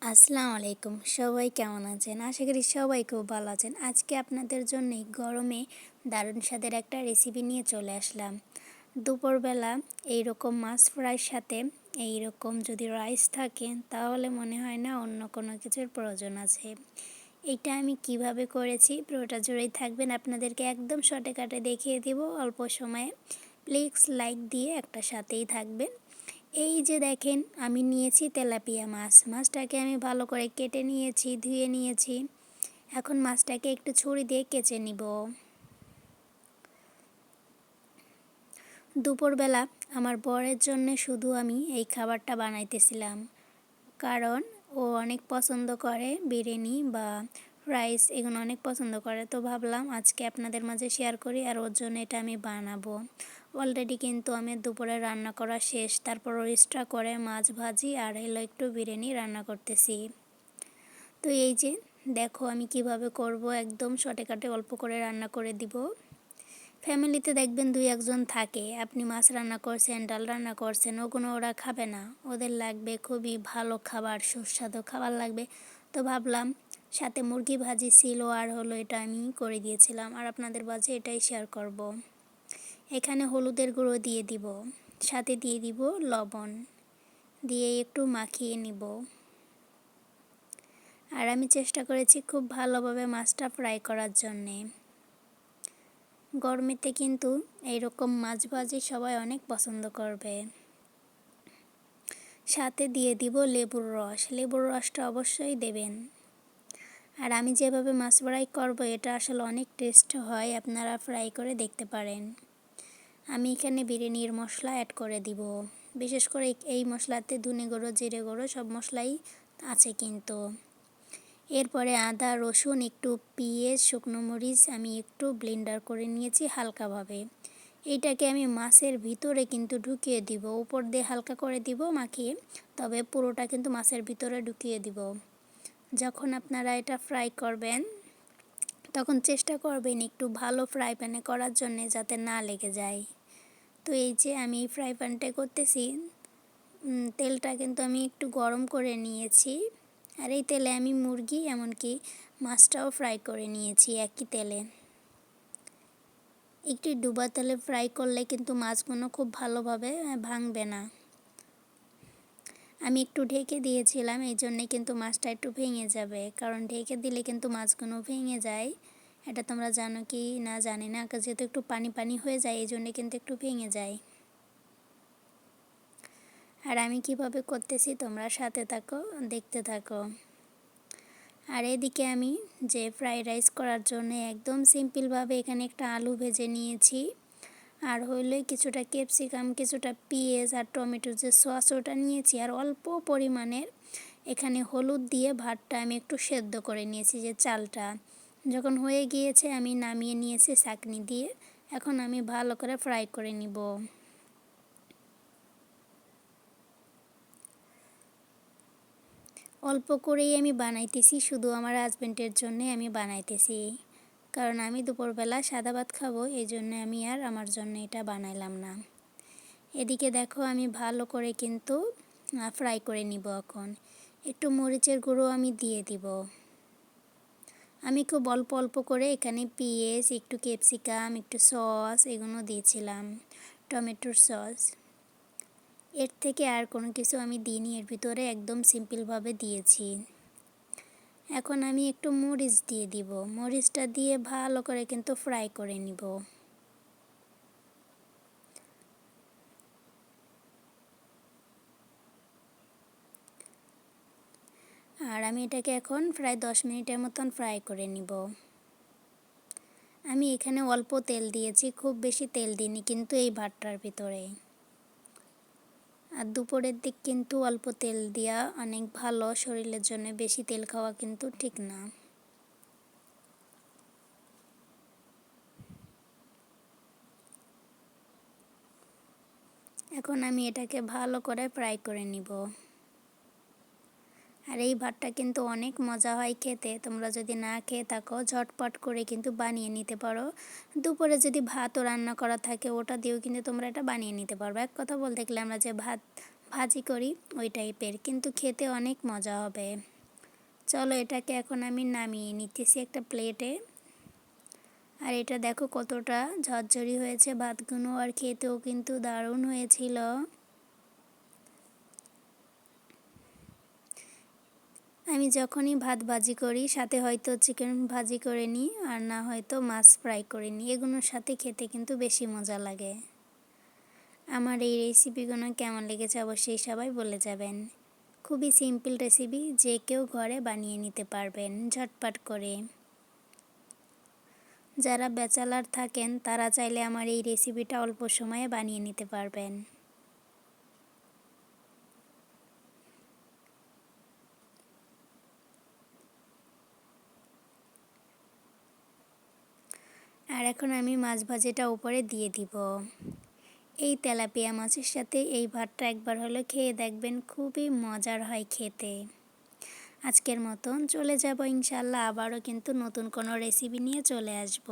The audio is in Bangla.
আসসালামু আলাইকুম, সবাই কেমন আছেন? আশা করি সবাই খুব ভালো আছেন। আজকে আপনাদের জন্য গরমে দারুণ স্বাদের একটা রেসিপি নিয়ে চলে আসলাম। দুপুরবেলা এইরকম মাছ ফ্রাইয়ের সাথে এইরকম যদি রাইস থাকে তাহলে মনে হয় না অন্য কোনো কিছুর প্রয়োজন আছে। এটা আমি কিভাবে করেছি পুরোটা জুড়েই থাকবেন, আপনাদেরকে একদম শর্টকাটে দেখিয়ে দিব অল্প সময়ে। প্লিজ লাইক দিয়ে একটা সাথেই থাকবেন। এই যে দেখেন, আমি নিয়েছি তেলাপিয়া মাছ। মাছটাকে আমি ভালো করে কেটে নিয়েছি, ধুয়ে নিয়েছি। এখন মাছটাকে একটু ছুরি দিয়ে কেচে নিব। দুপুরবেলা আমার বরের জন্য শুধু আমি এই খাবারটা বানাইতেছিলাম, কারণ ও অনেক পছন্দ করে বিরিয়ানি বা রাইস, এগুলো অনেক পছন্দ করে। তো ভাবলাম আজকে আপনাদের মাঝে শেয়ার করি, আর ওর জন্য এটা আমি বানাবো। অলরেডি কিন্তু আমি দুপুরে রান্না করা শেষ, তারপর এক্সট্রা করে মাছ ভাজি আর হলো একটু বিরিয়ানি রান্না করতেছি। তো এই যে দেখো আমি কিভাবে করব, একদম শর্টকাটে অল্প করে রান্না করে দিব। ফ্যামিলিতে দেখবেন 2-1 জন থাকে, আপনি মাছ রান্না করছেন, ডাল রান্না করছেন, ওরা খাবে না। ওদের লাগবে খুবই ভালো খাবার, সুস্বাদু খাবার লাগবে। তো ভাবলাম সাথে মুরগি ভাজি ছিল, আর হলো এটা আমি করে দিয়েছিলাম, আর আপনাদের মাঝে এটাই শেয়ার করব। এখানে হলুদের গুঁড়ো দিয়ে দিব, সাথে দিয়ে দিব লবণ, দিয়ে একটু মাখিয়ে নিব। আর আমি চেষ্টা করেছি খুব ভালোভাবে মাছটা ফ্রাই করার জন্যে। গরমেতে কিন্তু এইরকম মাছ ভাজি সবাই অনেক পছন্দ করবে। সাথে দিয়ে দিব লেবুর রস, লেবুর রসটা অবশ্যই দেবেন। আর আমি যেভাবে মাছ ফ্রাই করব এটা আসলে অনেক টেস্ট হয়, আপনারা ফ্রাই করে দেখতে পারেন। আমি এখানে বিরিয়ানির মশলা অ্যাড করে দিব। বিশেষ করে এই মশলাতে ধনে গুঁড়ো, জিরে গুঁড়ো সব মশলাই আছে কিন্তু। এরপরে আদা, রসুন, একটু পেঁয়াজ, শুকনো মরিচ আমি একটু ব্লেন্ডার করে নিয়েছি হালকাভাবে। এইটাকে আমি মাছের ভিতরে কিন্তু ঢুকিয়ে দিব, উপর দিয়ে হালকা করে দিব মাখিয়ে, তবে পুরোটা কিন্তু মাছের ভিতরে ঢুকিয়ে দিব। যখন আপনারা এটা ফ্রাই করবেন তখন চেষ্টা করবেন একটু ভালো ফ্রাই প্যানে করার জন্যে, যাতে না লেগে যায়। তো এই যে আমি ফ্রাই প্যানটাই করতেছি, তেলটা কিন্তু আমি একটু গরম করে নিয়েছি। আর এই তেলে আমি মুরগি এমনকি মাছটাও ফ্রাই করে নিয়েছি একই তেলে। একটু ডুবা তেলে ফ্রাই করলে কিন্তু মাছগুলো খুব ভালোভাবে ভাঙবে না। আমি একটু ঢেকে দিয়েছিলাম, এই জন্যে কিন্তু মাছটা একটু ভেঙে যাবে, কারণ ঢেকে দিলে কিন্তু মাছগুলো ভেঙে যায়। এটা তোমরা জানো কি না জানি না, যেহেতু একটু পানি পানি হয়ে যায় এই জন্যে কিন্তু একটু ভেঙে যায়। আর আমি কিভাবে করতেছি তোমরা সাথে থাকো, দেখতে থাকো। আর এদিকে আমি যে ফ্রাইড রাইস করার জন্য একদম সিম্পলভাবে এখানে একটা আলু ভেজে নিয়েছি, আর হইলে কিছুটা ক্যাপসিকাম, কিছুটা পেঁয়াজ আর টমেটোর যে সস ওটা নিয়েছি, আর অল্প পরিমাণের এখানে হলুদ দিয়ে ভাতটা আমি একটু সেদ্ধ করে নিয়েছি। যে চালটা যখন হয়ে গিয়েছে আমি নামিয়ে নিয়েছি ছাঁকনি দিয়ে। এখন আমি ভালো করে ফ্রাই করে নিব। অল্প করেই আমি বানাইতেছি, শুধু আমার হাজবেন্ডের জন্যে আমি বানাইতেছি, কারণ আমি দুপুরবেলা সাদা ভাত খাবো, এই জন্য আমি আর আমার জন্য এটা বানাইলাম না। এদিকে দেখো আমি ভালো করে কিন্তু ফ্রাই করে নিব। এখন একটু মরিচের গুঁড়ো আমি দিয়ে দিব। আমি খুব অল্প অল্প করে এখানে পেঁয়াজ, একটু ক্যাপসিকাম, একটু সস এগুলো দিয়েছিলাম, টমেটোর সস। এর থেকে আর কোনো কিছু আমি দিইনি, এর ভিতরে একদম সিম্পলভাবে দিয়েছি। এখন আমি একটু মরিচ দিয়ে দিব, মরিচটা দিয়ে ভালো করে কিন্তু ফ্রাই করে নিব। আর আমি এটাকে এখন প্রায় 10 মিনিটের মতন ফ্রাই করে নিব। আমি এখানে অল্প তেল দিয়েছি, খুব বেশি তেল দিইনি কিন্তু এই ভাতটার ভিতরে। আর দুপুরের দিক কিন্তু অল্প তেল দেওয়া অনেক ভালো শরীরের জন্য, বেশি তেল খাওয়া কিন্তু ঠিক না। এখন আমি এটাকে ভালো করে ফ্রাই করে নিব। আর এই ভাতটা কিন্তু অনেক মজা হয় খেতে, তোমরা যদি না খেয়ে থাকো ঝটপট করে কিন্তু বানিয়ে নিতে পারো। দুপুরে যদি ভাতও রান্না করা থাকে ওটা দিয়েও কিন্তু তোমরা এটা বানিয়ে নিতে পারবে। এক কথা বলতে গেলে আমরা যে ভাত ভাজি করি ওই টাইপের, কিন্তু খেতে অনেক মজা হবে। চলো এটাকে এখন আমি নামিয়ে নিতেছি একটা প্লেটে। আর এটা দেখো কতটা ঝরঝরি হয়েছে ভাতগুলো, আর খেতেও কিন্তু দারুণ হয়েছিল। আমি যখনই ভাত ভাজি করি সাথে হয়তো চিকেন ভাজি করে নিই, আর না হয়তো মাছ ফ্রাই করে নিই, এগুলোর সাথে খেতে কিন্তু বেশি মজা লাগে। আমার এই রেসিপিগুলো কেমন লেগেছে অবশ্যই সবাই বলে যাবেন। খুবই সিম্পল রেসিপি, যে কেউ ঘরে বানিয়ে নিতে পারবেন ঝটপট করে। যারা ব্যাচেলার থাকেন তারা চাইলে আমার এই রেসিপিটা অল্প সময়ে বানিয়ে নিতে পারবেন। আর এখন আমি মাছ ভাজিটা উপরে দিয়ে দিব। এই তেলাপিয়া মাছের সাথে এই ভাতটা একবার হলো খেয়ে দেখবেন, খুবই মজার হয় খেতে। আজকের মতন চলে যাব ইনশাল্লাহ, আবারও কিন্তু নতুন কোনো রেসিপি নিয়ে চলে আসব।